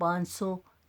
500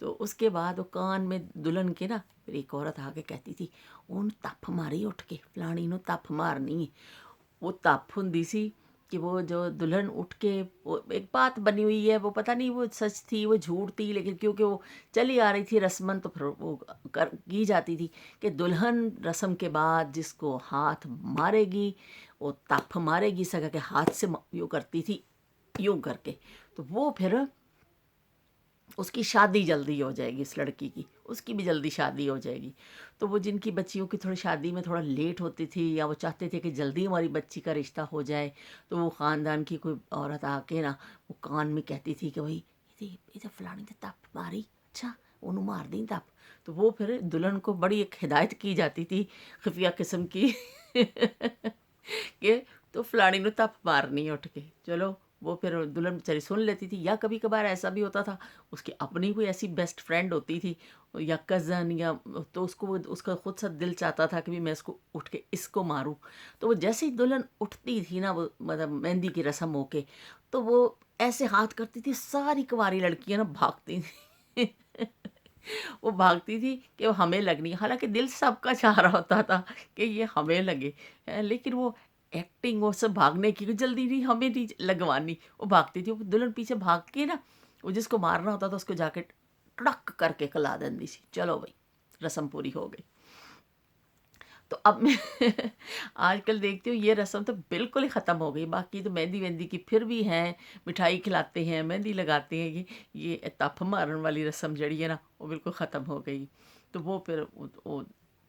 تو اس کے بعد وہ کان میں دلہن کے نا پھر ایک عورت آ کے کہتی تھی اُن تپ ماری اٹھ کے فلانی نو تپ مارنی ہے. وہ تپ ہوں سی کہ وہ جو دلہن اٹھ کے وہ ایک بات بنی ہوئی ہے، وہ پتہ نہیں وہ سچ تھی وہ جھوٹ تھی، لیکن کیونکہ وہ چلی آ رہی تھی رسمن تو پھر وہ کی جاتی تھی کہ دلہن رسم کے بعد جس کو ہاتھ مارے گی وہ تپ مارے گی، سگا کے ہاتھ سے یوں کرتی تھی یوں کر کے، تو وہ پھر اس کی شادی جلدی ہو جائے گی، اس لڑکی کی اس کی بھی جلدی شادی ہو جائے گی. تو وہ جن کی بچیوں کی تھوڑی شادی میں تھوڑا لیٹ ہوتی تھی یا وہ چاہتے تھے کہ جلدی ہماری بچی کا رشتہ ہو جائے، تو وہ خاندان کی کوئی عورت آ کے نا وہ کان میں کہتی تھی کہ بھائی یہ فلانی نے تپ ماری، اچھا انہوں مار دیں تپ. تو وہ پھر دلہن کو بڑی ایک ہدایت کی جاتی تھی خفیہ قسم کی کہ تو فلانی نے تپ مارنی اٹھ کے. چلو وہ پھر دلہن بیچاری سن لیتی تھی، یا کبھی کبھار ایسا بھی ہوتا تھا اس کی اپنی کوئی ایسی بیسٹ فرینڈ ہوتی تھی یا کزن، یا تو اس کو اس کا خود سا دل چاہتا تھا کہ بھی میں اس کو اٹھ کے اس کو ماروں. تو وہ جیسے ہی دلہن اٹھتی تھی نا، وہ مطلب مہندی کی رسم ہو کے، تو وہ ایسے ہاتھ کرتی تھی، ساری کنواری لڑکیاں نا بھاگتی تھیں وہ بھاگتی تھی کہ وہ ہمیں لگنی، حالانکہ دل سب کا چاہ رہا ہوتا تھا کہ یہ ہمیں لگے، لیکن وہ ایکٹنگ وہ سب بھاگنے کی جلدی نہیں، ہمیں نہیں لگوانی، وہ بھاگتی تھی. وہ دلہن پیچھے بھاگ کے نا وہ جس کو مارنا ہوتا تھا اس کو جا کے ٹڑک کر کے کلا دینی سی. چلو بھائی رسم پوری ہو گئی. تو اب میں آج کل دیکھتی ہوں یہ رسم تو بالکل ہی ختم ہو گئی. باقی تو مہندی وہندی کی پھر بھی ہیں، مٹھائی کھلاتے ہیں، مہندی لگاتے ہیں، یہ تپ مارن والی رسم جڑی ہے نا وہ بالکل ختم ہو گئی. تو وہ پھر وہ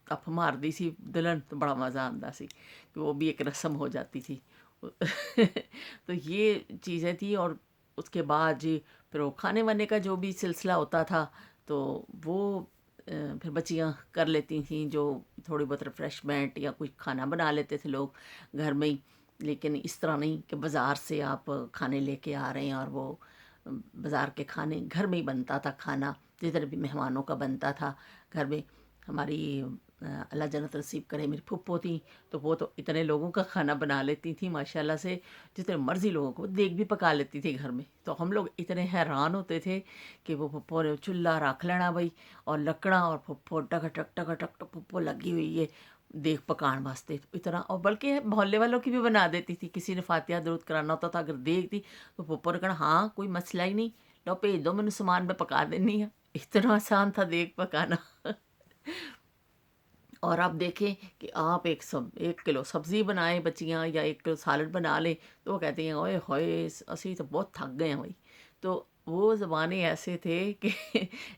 تپ مار دی سی دلہن تو بڑا مزہ آتا سی کہ وہ بھی ایک رسم ہو جاتی تھی تو یہ چیزیں تھیں. اور اس کے بعد جی پھر وہ کھانے وانے کا جو بھی سلسلہ ہوتا تھا تو وہ پھر بچیاں کر لیتی تھیں جو تھوڑی بہت ریفریشمنٹ یا کچھ کھانا بنا لیتے تھے لوگ گھر میں ہی. لیکن اس طرح نہیں کہ بازار سے آپ کھانے لے کے آ رہے ہیں، اور وہ بازار کے کھانے گھر میں ہی بنتا تھا کھانا جس طرح بھی مہمانوں کا بنتا تھا گھر میں. ہماری اللہ جنت نصیب کرے میری پھپھو تھیں تو وہ تو اتنے لوگوں کا کھانا بنا لیتی تھیں ماشاءاللہ سے، جتنے مرضی لوگوں کو دیگ بھی پکا لیتی تھی گھر میں. تو ہم لوگ اتنے حیران ہوتے تھے کہ وہ پھپھو نے چولہا رکھ لینا بھائی اور لکڑاں، اور پھپھو ٹک ٹک ٹک ٹک ٹک پھپھو لگی ہوئی ہے دیگ پکان واسطے اتنا. اور بلکہ محلے والوں کی بھی بنا دیتی تھی، کسی نے فاتحہ درود کرانا ہوتا تھا اگر دیگ تھی تو پھپھو نے کہنا ہاں کوئی مسئلہ ہی نہیں، لو بھیج دو، میں نے سامان میں پکا دینی ہے. اتنا آسان تھا دیگ پکانا اور آپ دیکھیں کہ آپ ایک کلو سبزی بنائیں بچیاں یا ایک کلو سالن بنا لیں تو وہ کہتے ہیں اوئے ہوئے اسی تو بہت تھک گئے ہیں بھائی. تو وہ زمانے ایسے تھے کہ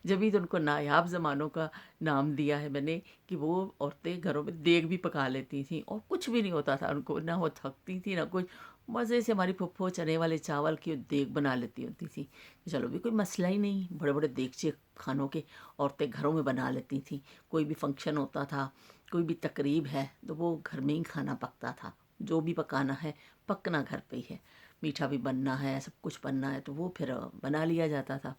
جبھی تو ان کو نایاب زمانوں کا نام دیا ہے میں نے کہ وہ عورتیں گھروں میں دیگ بھی پکا لیتی تھیں اور کچھ بھی نہیں ہوتا تھا ان کو، نہ وہ تھکتی تھی نہ کچھ. مزے سے ہماری پھپھو چنے والے چاول کی دیگ بنا لیتی ہوتی تھی. چلو بھی کوئی مسئلہ ہی نہیں، بڑے بڑے دیگچے کھانوں کے عورتیں گھروں میں بنا لیتی تھیں. کوئی بھی فنکشن ہوتا تھا، کوئی بھی تقریب ہے تو وہ گھر میں ہی کھانا پکتا تھا. جو بھی پکانا ہے پکنا گھر پہ ہی ہے، میٹھا بھی بننا ہے، سب کچھ بننا ہے تو وہ پھر بنا لیا جاتا تھا.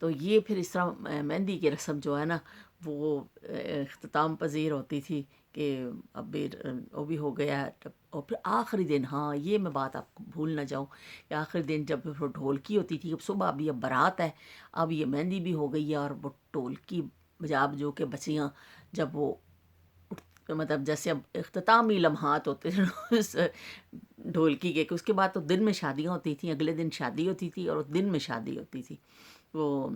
تو یہ پھر اس طرح مہندی کی رسم جو ہے نا وہ اختتام پذیر ہوتی تھی کہ اب بھی وہ بھی ہو گیا ہے. اور پھر آخری دن، ہاں یہ میں بات آپ کو بھول نہ جاؤں کہ آخری دن جب وہ ڈھولکی ہوتی تھی، اب صبح ابھی اب بارات ہے، اب یہ مہندی بھی ہو گئی ہے اور وہ ڈھولکی بجا جو کہ بچیاں جب وہ مطلب جیسے اب اختتامی لمحات ہوتے تھے اس ڈھولکی کے، کہ اس کے بعد تو دن میں شادیاں ہوتی تھیں، اگلے دن شادی ہوتی تھی اور دن میں شادی ہوتی تھی. وہ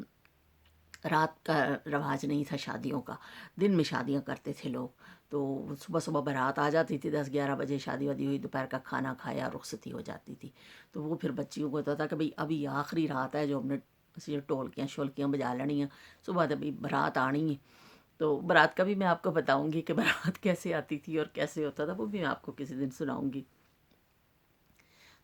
رات کا رواج نہیں تھا شادیوں کا، دن میں شادیاں کرتے تھے لوگ. تو صبح صبح بارات آ جاتی تھی، 10-11 بجے شادی وادی ہوئی، دوپہر کا کھانا کھایا، رخصتی ہو جاتی تھی. تو وہ پھر بچیوں کو ہوتا تھا کہ بھئی ابھی آخری رات ہے جو ہم نے ٹولکیاں شولکیاں بجا لینی ہیں، صبح ابھی بارات آنی ہے. تو بارات کا بھی میں آپ کو بتاؤں گی کہ بارات کیسے آتی تھی اور کیسے ہوتا تھا، وہ بھی میں آپ کو کسی دن سناؤں گی.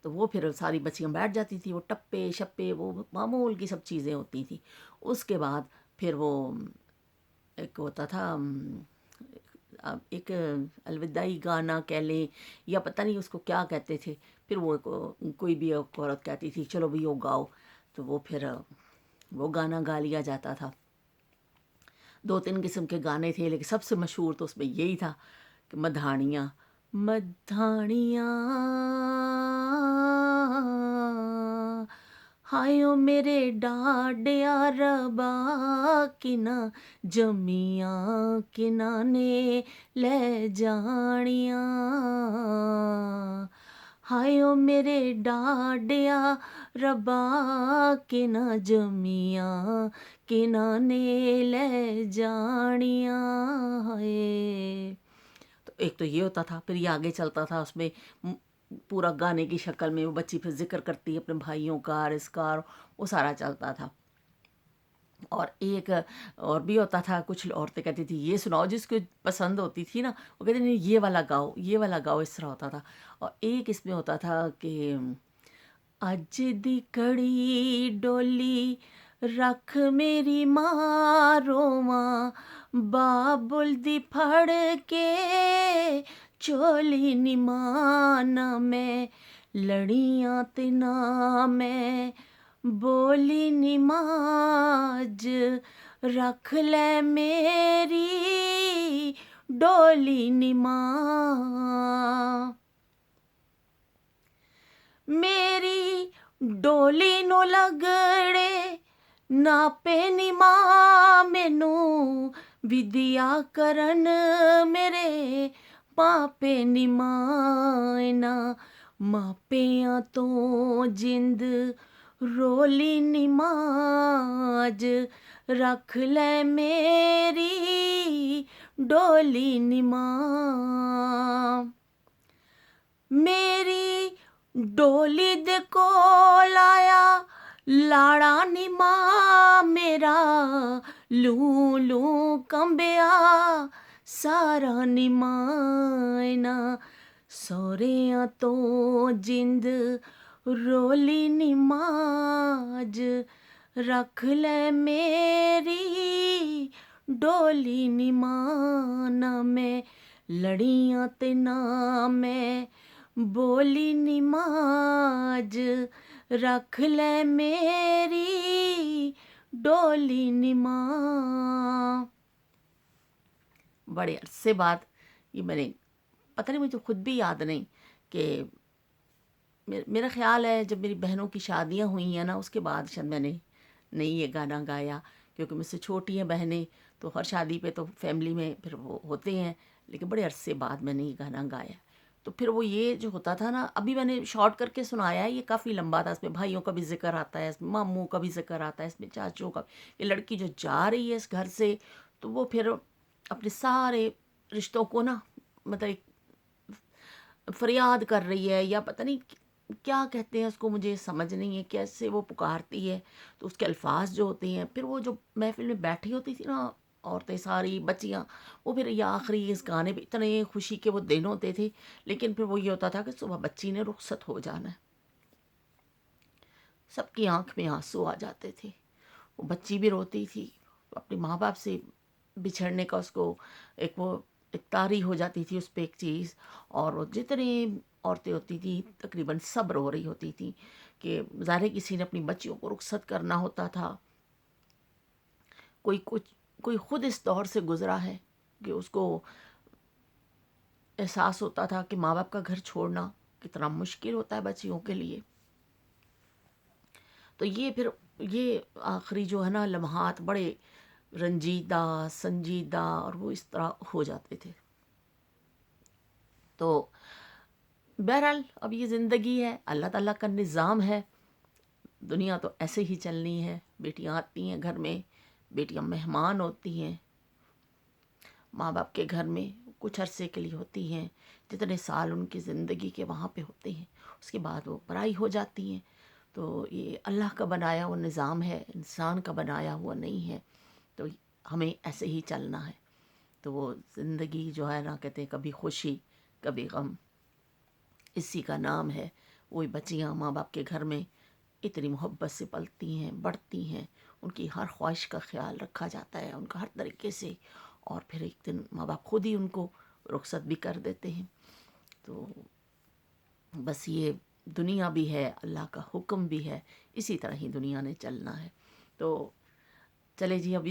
تو وہ پھر ساری بچیاں بیٹھ جاتی تھی، وہ ٹپے شپے وہ معمول کی سب چیزیں ہوتی تھیں. اس کے بعد پھر وہ ایک ہوتا تھا ایک الوداعی گانا کہہ لیں یا پتہ نہیں اس کو کیا کہتے تھے. پھر وہ کوئی بھی ایک عورت کہتی تھی چلو بھی وہ گاؤ، تو وہ پھر وہ گانا گا لیا جاتا تھا. 2-3 قسم کے گانے تھے لیکن سب سے مشہور تو اس میں یہی تھا کہ مدھاڑیاں مدھاڑیاں ہائیو میرے ڈاڈیا ربا کنا جمیاں کنا نے لے جانیاں، ہائیو میرے ڈاڈیا ربا کنا جمیاں کنا نے لے جانیاں ہائے۔ تو ایک تو یہ ہوتا تھا، پھر یہ آگے چلتا تھا، اس میں پورا گانے کی شکل میں وہ بچی پھر ذکر کرتی ہے اپنے بھائیوں کا، رزقار، وہ سارا چلتا تھا۔ اور ایک اور بھی ہوتا تھا، کچھ عورتیں کہتی تھی یہ سناؤ، جس کو پسند ہوتی تھی نا وہ کہتے نہیں یہ والا گاؤ، یہ والا گاؤ، اس طرح ہوتا تھا۔ اور ایک اس میں ہوتا تھا کہ اج دی کڑی ڈولی رکھ میری ماں روواں، بابل دی پھڑ کے چولی نماں، نہ میں لڑیاں تے نہ میں بولی نماز، رکھ لے میری ڈولی نماں، میری ڈولی نو لگڑے ناپے نماں، مینوں ودیا کرن میرے ماپے نماں، نہ ماپیاں تو جند رولی نماز، رکھ لے میری ڈولی نماں، میری ڈولی دے کول آیا لاڑا نماں، میرا لوں لوں کمبیا سارا نماں، نہ سوریاں تو جند رولی نماز، رکھ لے میری ڈولی نماں، نہ میں لڑیاں تے نہ میں بولی نماز، رکھ لے میری ڈولی نماں۔ بڑے عرصے بعد یہ میں نے، پتہ نہیں مجھے خود بھی یاد نہیں کہ میرا خیال ہے جب میری بہنوں کی شادیاں ہوئی ہیں نا اس کے بعد شاید میں نے نہیں یہ گانا گایا، کیونکہ مجھ سے چھوٹی ہیں بہنیں، تو ہر شادی پہ تو فیملی میں پھر وہ ہوتے ہیں، لیکن بڑے عرصے بعد میں نے یہ گانا گایا۔ تو پھر وہ یہ جو ہوتا تھا نا، ابھی میں نے شارٹ کر کے سنایا ہے، یہ کافی لمبا تھا، اس میں بھائیوں کا بھی ذکر آتا ہے، اس میں ماموں کا بھی ذکر آتا ہے، اس میں چاچوں کا، یہ لڑکی جو جا رہی ہے اس گھر سے تو وہ پھر اپنے سارے رشتوں کو نا مطلب فریاد کر رہی ہے، یا پتہ نہیں کیا کہتے ہیں اس کو، مجھے سمجھ نہیں ہے کیسے وہ پکارتی ہے، تو اس کے الفاظ جو ہوتے ہیں، پھر وہ جو محفل میں بیٹھی ہوتی تھی نا عورتیں ساری بچیاں، وہ پھر یہ آخری اس گانے پہ اتنے خوشی کے وہ دن ہوتے تھے، لیکن پھر وہ یہ ہوتا تھا کہ صبح بچی نے رخصت ہو جانا ہے، سب کی آنکھ میں آنسو آ جاتے تھے، وہ بچی بھی روتی تھی، اپنے ماں باپ سے بچھڑنے کا اس کو ایک وہ ایک طاری ہو جاتی تھی اس پہ ایک چیز، اور وہ جتنے عورتیں ہوتی تھی تقریباً سب رو رہی ہوتی تھی کہ ظاہر کسی نے اپنی بچیوں کو رخصت کرنا ہوتا تھا، کوئی خود اس دور سے گزرا ہے کہ اس کو احساس ہوتا تھا کہ ماں باپ کا گھر چھوڑنا کتنا مشکل ہوتا ہے بچیوں کے لیے۔ تو یہ پھر یہ آخری جو ہے نا لمحات بڑے رنجیدہ سنجیدہ اور وہ اس طرح ہو جاتے تھے۔ تو بہرحال اب یہ زندگی ہے، اللہ تعالیٰ کا نظام ہے، دنیا تو ایسے ہی چلنی ہے، بیٹیاں آتی ہیں گھر میں، بیٹیاں مہمان ہوتی ہیں ماں باپ کے گھر میں، کچھ عرصے کے لیے ہوتی ہیں، جتنے سال ان کی زندگی کے وہاں پہ ہوتے ہیں، اس کے بعد وہ پرائی ہو جاتی ہیں۔ تو یہ اللہ کا بنایا ہوا نظام ہے، انسان کا بنایا ہوا نہیں ہے، تو ہمیں ایسے ہی چلنا ہے۔ تو وہ زندگی جو ہے نا کہتے ہیں کبھی خوشی کبھی غم، اسی کا نام ہے۔ وہی بچیاں ماں باپ کے گھر میں اتنی محبت سے پلتی ہیں، بڑھتی ہیں، ان کی ہر خواہش کا خیال رکھا جاتا ہے، ان کا ہر طریقے سے، اور پھر ایک دن ماں باپ خود ہی ان کو رخصت بھی کر دیتے ہیں۔ تو بس یہ دنیا بھی ہے، اللہ کا حکم بھی ہے، اسی طرح ہی دنیا نے چلنا ہے۔ تو چلے جی اب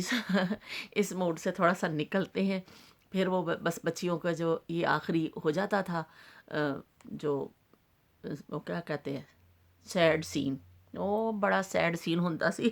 اس موڈ سے تھوڑا سا نکلتے ہیں، پھر وہ بس بچیوں کا جو یہ آخری ہو جاتا تھا جو وہ کیا کہتے ہیں سیڈ سین، ਉਹ ਬੜਾ ਸੈਡ ਸੀਨ ਹੁੰਦਾ ਸੀ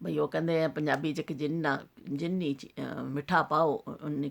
ਬਈ ਉਹ ਕਹਿੰਦੇ ਆ ਪੰਜਾਬੀ 'ਚ ਕਿ ਜਿੰਨੀ ਮਿੱਠਾ ਪਾਓ ਉਨੀ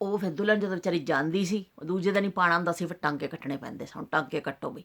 ਉਹ ਫਿਰ ਦੁਲਹਨ ਜਦੋਂ ਵਿਚਾਰੀ ਜਾਂਦੀ ਸੀ ਉਹ ਦੂਜੇ ਦਿਨ ਹੀ ਪਾਣਾ ਹੁੰਦਾ ਸੀ, ਫਿਰ ਟਾਂਕੇ ਕੱਟਣੇ ਪੈਂਦੇ ਸਨ। ਟਾਂਕੇ ਕੱਟੋ ਬਈ,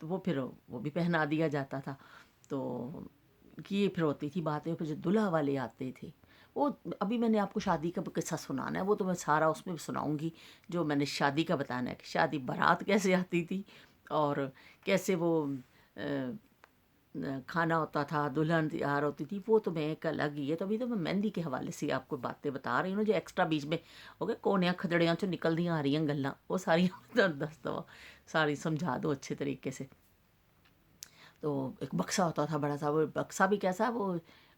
تو وہ پھر وہ بھی پہنا دیا جاتا تھا. تو یہ پھر ہوتی تھی باتیں. پھر جو دلہا والے آتے تھے وہ ابھی میں نے آپ کو شادی کا قصہ سنانا ہے, وہ تو میں سارا اس میں بھی سناؤں گی. جو میں نے شادی کا بتانا ہے کہ شادی بارات کیسے آتی تھی اور کیسے وہ کھانا ہوتا تھا, دلہن تیار ہوتی تھی, وہ تو میں ایک الگ ہی ہے. تو ابھی تو میں مہندی کے حوالے سے آپ کو باتیں بتا رہی ہوں جو ایکسٹرا بیچ میں ہو گئے کونیاں کھدڑیاں چ نکل دیا آ رہی ہیں گلاں, وہ ساری دس دو ساری سمجھا دو اچھے طریقے سے. تو ایک بکسا ہوتا تھا بڑا سا, وہ بکسا بھی کیسا, وہ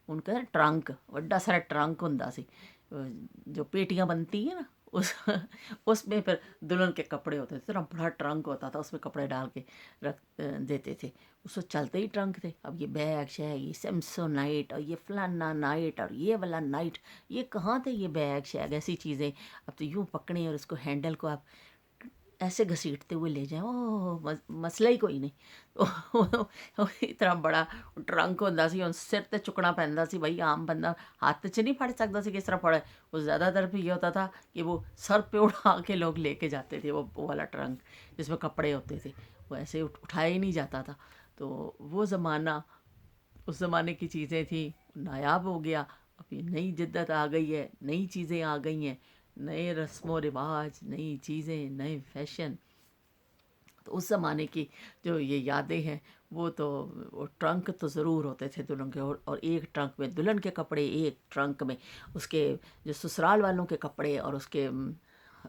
ان کا ٹرنک وڈا سارا ٹرنک ہوندا سی, جو پیٹیاں بنتی ہیں نا اس میں پھر دلہن کے کپڑے ہوتے تھے. اتنا بڑا ٹرنک ہوتا تھا, اس میں کپڑے ڈال کے رکھ دیتے تھے. اس وقت چلتے ہی ٹرنک تھے. اب یہ بیگ شیگ, یہ سیمسو نائٹ اور یہ فلانا نائٹ اور یہ والا نائٹ, یہ کہاں تھے یہ بیگ شیگ ایسی چیزیں. اب تو یوں پکڑیں اور اس کو ہینڈل کو آپ ایسے گھسیٹتے ہوئے لے جائیں, اوہ مسئلہ ہی کوئی نہیں. اتنا بڑا ٹرنک ہوندا سی, اور سر تے چکنا پیندا سی بھائی. عام بندہ ہاتھ چ نہیں پھڑ سکتا سی کس طرح پھڑے. وہ زیادہ تر بھی یہ ہوتا تھا کہ وہ سر پہ اٹھا کے لوگ لے کے جاتے تھے وہ والا ٹرنک جس میں کپڑے ہوتے تھے. وہ ایسے اٹھایا ہی نہیں جاتا تھا. تو وہ زمانہ, اس زمانے کی چیزیں تھیں, نایاب ہو گیا. ابھی نئی جدت آ گئی ہے, نئی چیزیں آ گئی ہیں, نئے رسم و رواج, نئی چیزیں, نئے فیشن. تو اس زمانے کی جو یہ یادیں ہیں وہ تو, وہ ٹرنک تو ضرور ہوتے تھے دلہن کے, اور ایک ٹرنک میں دلہن کے کپڑے, ایک ٹرنک میں اس کے جو سسرال والوں کے کپڑے, اور اس کے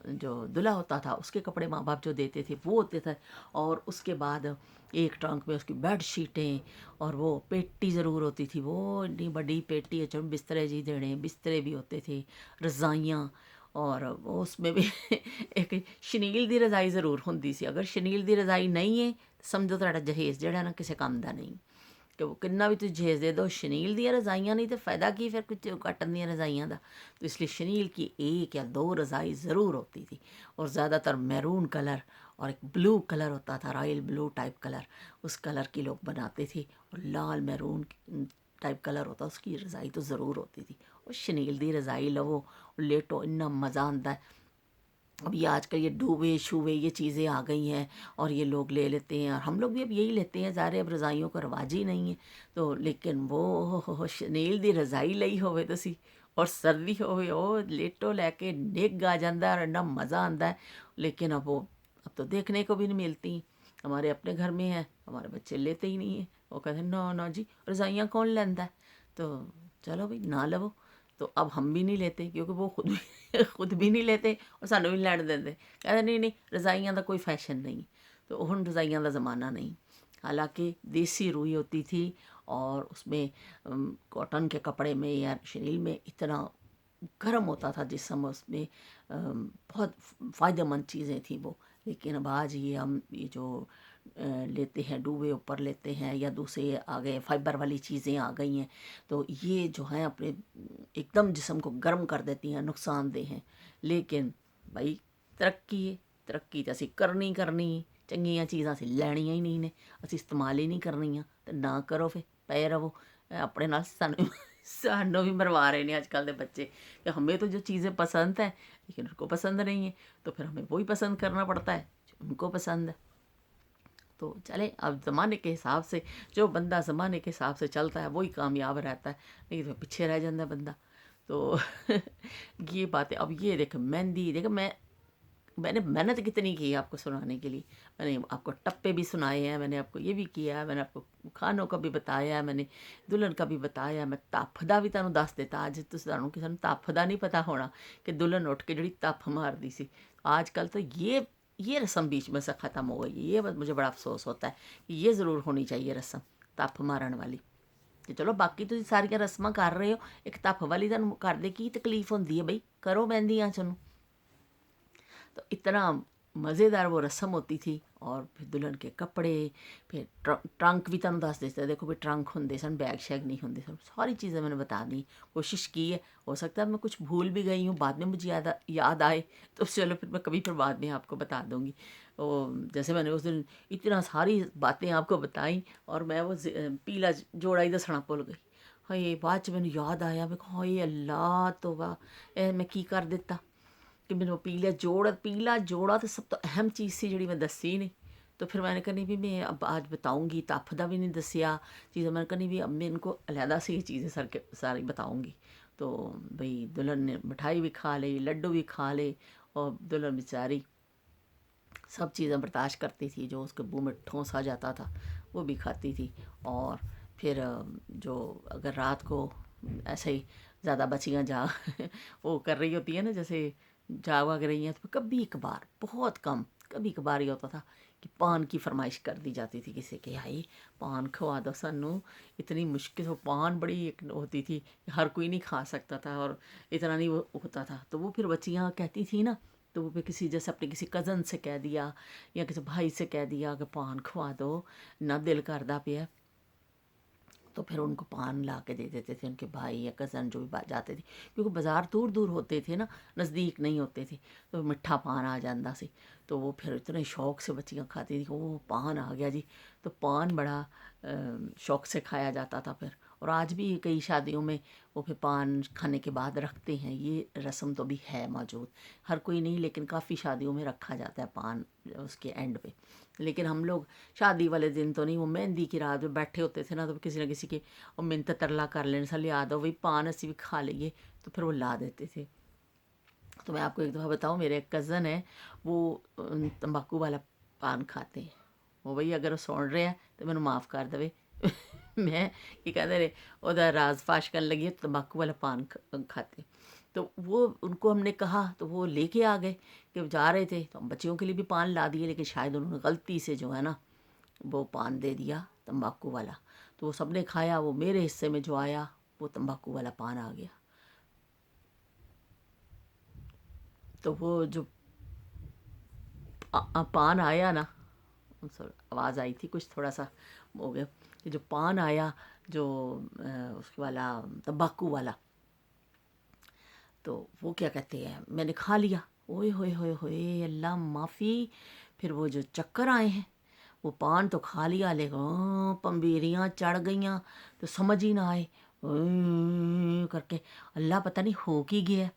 جو دلہا ہوتا تھا اس کے کپڑے ماں باپ جو دیتے تھے وہ ہوتے تھے. اور اس کے بعد ایک ٹرنک میں اس کی بیڈ شیٹیں, اور وہ پیٹی ضرور ہوتی تھی, وہ اتنی بڑی پیٹی, اچھا بسترے جی دینے, بسترے بھی ہوتے تھے, رضائیاں. اور اس میں بھی ایک شنیل دی رضائی ضرور ہوندی سی. اگر شنیل دی رضائی نہیں ہے سمجھو تہاڈا جہیز جہڑا نا کسے کام دا نہیں, کہ وہ کنا بھی تسی جہیز دے دو, شنیل دیا رضائیاں نہیں تو فائدہ کی پھر کچھ کٹن دیا رضائیاں دا. تو اس لیے شنیل کی ایک یا دو رضائی ضرور ہوتی تھی. اور زیادہ تر میرون کلر اور ایک بلو کلر ہوتا تھا, رائل بلو ٹائپ کلر, اس کلر کی لوگ بناتے تھے. اور لال میرون ٹائپ کلر ہوتا, اس کی رضائی تو ضرور ہوتی تھی. اور شنیل دی رضائی لو لیٹو, اتنا مزہ آتا ہے. اب یہ آج کل یہ ڈوبے شوبے یہ چیزیں آ گئی ہیں اور یہ لوگ لے لیتے ہیں, اور ہم لوگ بھی اب یہی لیتے ہیں. ظاہر ہے اب رضائیوں کا رواج ہی نہیں ہے. تو لیکن وہ شنیل دی رضائی لئی ہوئے تسی اور سردی ہوئے او لیٹو لے کے نگ آ جاندہ ہے اور اتنا مزہ آتا ہے. لیکن اب تو دیکھنے کو بھی نہیں ملتی. ہمارے اپنے گھر میں ہیں, ہمارے بچے لیتے ہی نہیں ہیں. وہ کہتے ہیں نا نا جی رضائیاں کون لیندا ہے, تو چلو بھائی نہ لو. تو اب ہم بھی نہیں لیتے کیونکہ وہ خود بھی نہیں لیتے اور سانوں بھی لین دیندے. کہتے نہیں نہیں رضائیاں دا کوئی فیشن نہیں. تو ہن رضائیاں دا زمانہ نہیں. حالانکہ دیسی روئی ہوتی تھی, اور اس میں کاٹن کے کپڑے میں یا شنیل میں اتنا گرم ہوتا تھا جسم, اس میں بہت فائدہ مند چیزیں تھیں وہ. لیکن اب آج یہ ہم یہ جو لیتے ہیں ڈوبے اوپر لیتے ہیں, یا دوسرے آ گئے فائبر والی چیزیں آ گئی ہیں, تو یہ جو ہیں اپنے ایک دم جسم کو گرم کر دیتی ہیں, نقصان دہ ہیں. لیکن بھائی ترقی ہے, ترقی تو اسی کرنی چنگیاں چیزاں اسی لینیاں ہی نہیں نے, اسی استعمال ہی نہیں کرنیاں. تو نہ کرو پھر پے رہو اپنے نال. سانوں بھی مروا رہے ہیں آج کل کے بچے کہ ہمیں تو جو چیزیں پسند ہیں لیکن ان کو پسند نہیں ہیں, تو پھر ہمیں وہی پسند کرنا پڑتا ہے جو ان کو پسند ہے. تو چلیں اب زمانے کے حساب سے جو بندہ زمانے کے حساب سے چلتا ہے وہی کامیاب رہتا ہے, نہیں تو پیچھے رہ جاتا ہے بندہ. تو یہ باتیں. اب یہ دیکھ مہندی, دیکھ میں نے محنت کتنی کی ہے آپ کو سنانے کے لیے. میں نے آپ کو ٹپے بھی سنائے ہیں, میں نے آپ کو یہ بھی کیا ہے, میں نے آپ کو کھانوں کا بھی بتایا ہے, میں نے دلہن کا بھی بتایا, میں تاپ دا بھی تمہیں دس دیتا. اج تمہیں کسی نے تاپ دا نہیں پتا ہونا کہ دلہن اٹھ کے جڑی تپ مار دی سی. آج کل تو یہ رسم بیچ میں سے ختم ہو گئی. یہ مجھے بڑا افسوس ہوتا ہے کہ یہ ضرور ہونی چاہیے رسم تپ مارن والی. کہ چلو باقی تو ساریا رسم کر رہے ہو, ایک تپ والی تمہیں کر دے کی تکلیف ہوتی ہے بھائی, کرو مہندیاں چنو. تو اتنا مزیدار وہ رسم ہوتی تھی. اور پھر دلہن کے کپڑے, پھر ٹرنک بھی تمہیں دس دیتے. دیکھو بھی ٹرنک ہوندے سن, بیگ شیگ نہیں ہوندے سن. ساری چیزیں میں نے بتا دی, کوشش کی ہے. ہو سکتا ہے میں کچھ بھول بھی گئی ہوں, بعد میں مجھے یاد آئے تو چلو پھر میں کبھی پھر بعد میں آپ کو بتا دوں گی. جیسے میں نے اس دن اتنا ساری باتیں آپ کو بتائیں اور میں وہ پیلا جوڑا ہی دسنا بھول گئی. ہائے بعد میں یاد آیا, میں کہا ہائے اللہ توبہ, میں کی کر دیتا کہ میں نے پیلا جوڑا تو سب تو اہم چیز سی جڑی میں دسی نہیں. تو پھر میں نے کہا نہیں بھی میں اب آج بتاؤں گی، تافدہ بھی نہیں دسیا چیزیں، میں نے کہا نہیں بھی اب میں ان کو علیحدہ سے یہ چیزیں ساری بتاؤں گی۔ تو بھئی دلہن نے مٹھائی بھی کھا لی، لڈو بھی کھا لے، اور دلہن بیچاری سب چیزیں برداشت کرتی تھی، جو اس کے منہ میں ٹھونس آ جاتا تھا وہ بھی کھاتی تھی۔ اور پھر جو اگر رات کو ایسے ہی زیادہ بچیاں وہ کر رہی ہوتی ہیں نا، جیسے جاگ رہی ہیں، تو کبھی کبھار، بہت کم، کبھی کبھار یہ ہوتا تھا کہ پان کی فرمائش کر دی جاتی تھی کسی کے، آئی پان کھوا دو سنو۔ اتنی مشکل سے پان بڑی ایک ہوتی تھی کہ ہر کوئی نہیں کھا سکتا تھا، اور اتنا نہیں وہ ہوتا تھا، تو وہ پھر بچیاں کہتی تھیں نا، تو وہ پھر کسی جیسے اپنے کسی کزن سے کہہ دیا یا کسی بھائی سے کہہ دیا کہ پان کھوا دو، نہ دل کردا پیا، تو پھر ان کو پان لا کے دے دیتے تھے ان کے بھائی یا کزن جو بھی جاتے تھے، کیونکہ بازار دور دور ہوتے تھے نا، نزدیک نہیں ہوتے تھے، تو میٹھا پان آ جاتا سی، تو وہ پھر اتنے شوق سے بچیاں کھاتی تھیں کہ وہ پان آ گیا جی، تو پان بڑا شوق سے کھایا جاتا تھا پھر۔ اور آج بھی کئی شادیوں میں وہ پھر پان کھانے کے بعد رکھتے ہیں، یہ رسم تو بھی ہے موجود، ہر کوئی نہیں لیکن کافی شادیوں میں رکھا جاتا ہے پان اس کے اینڈ پہ۔ لیکن ہم لوگ شادی والے دن تو نہیں، وہ مہندی کی رات میں بیٹھے ہوتے تھے نا، تو کسی نہ کسی کے اور منت ترلا کر لینے سے لیا دو بھائی پان اسی بھی کھا لئیے، تو پھر وہ لا دیتے تھے۔ تو میں آپ کو ایک دفعہ بتاؤں، میرے ایک کزن ہے، وہ تمباکو والا پان کھاتے ہیں، وہ بھائی اگر وہ سن رہے ہیں تو میں نے معاف کر دے میں یہ کہتے رہے ادھر راز فاش کرنے لگی ہے، تمباکو والا پان کھاتے، تو وہ ان کو ہم نے کہا تو وہ لے کے آ گئے کہ جا رہے تھے، تو ہم بچیوں کے لیے بھی پان لا دیے، لیکن شاید انہوں نے غلطی سے جو ہے نا وہ پان دے دیا تمباکو والا، تو وہ سب نے کھایا، وہ میرے حصے میں جو آیا وہ تمباکو والا پان آ گیا۔ تو وہ جو پان آیا نا، آواز آئی تھی کچھ تھوڑا سا ہو گیا، کہ جو پان آیا جو اس والا تمباکو والا، تو وہ کیا کہتے ہیں، میں نے کھا لیا، اوئے ہوئے ہوئے ہوئے اللہ معافی، پھر وہ جو چکر آئے ہیں، وہ پان تو کھا لیا لیکن پمبیریاں چڑھ گئیاں، تو سمجھ ہی نہ آئے کر کے، اللہ پتہ نہیں ہو کی گیا۔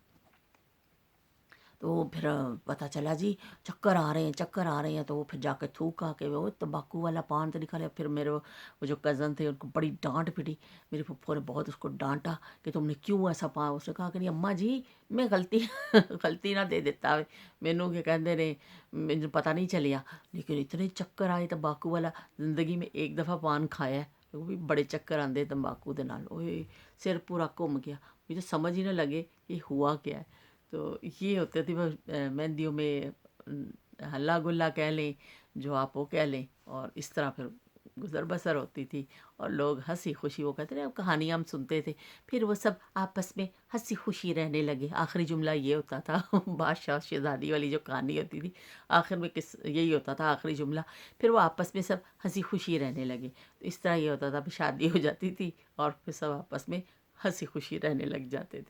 تو پھر پتہ چلا جی چکر آ رہے ہیں، چکر آ رہے ہیں، تو وہ پھر جا کے تھوک آ کے وہ تمباکو والا پان تو نکالے۔ پھر میرے وہ جو کزن تھے ان کو بڑی ڈانٹ پڑی، میری پھپھو نے بہت اس کو ڈانٹا کہ تم نے کیوں ایسا پان، اس نے کہا کہ نہیں اماں جی میں غلطی نہ دے دیتا، مینوں کہ کہندے نے مجھے پتہ نہیں چلیا، لیکن اتنے چکر آئے تمباکو والا، زندگی میں ایک دفعہ پان کھایا ہے، وہ بھی بڑے چکر آندے تمباکو دے نال، اوئے سر پورا گھوم گیا، مجھے سمجھ ہی نہ لگے یہ ہوا کیا ہے۔ تو یہ ہوتے تھے مہندیوں میں ہلا گلا کہہ لیں، جو آپ وہ کہہ لیں، اور اس طرح پھر گزر بسر ہوتی تھی، اور لوگ ہنسی خوشی، وہ کہتے ہیں کہانیاں ہم سنتے تھے، پھر وہ سب آپس میں ہنسی خوشی رہنے لگے۔ آخری جملہ یہ ہوتا تھا بادشاہ شہزادی والی جو کہانی ہوتی تھی، آخر میں یہی ہوتا تھا آخری جملہ، پھر وہ آپس میں سب ہنسی خوشی رہنے لگے، تو اس طرح یہ ہوتا تھا، پھر شادی ہو جاتی تھی اور پھر سب آپس میں ہنسی خوشی رہنے لگ جاتے تھے۔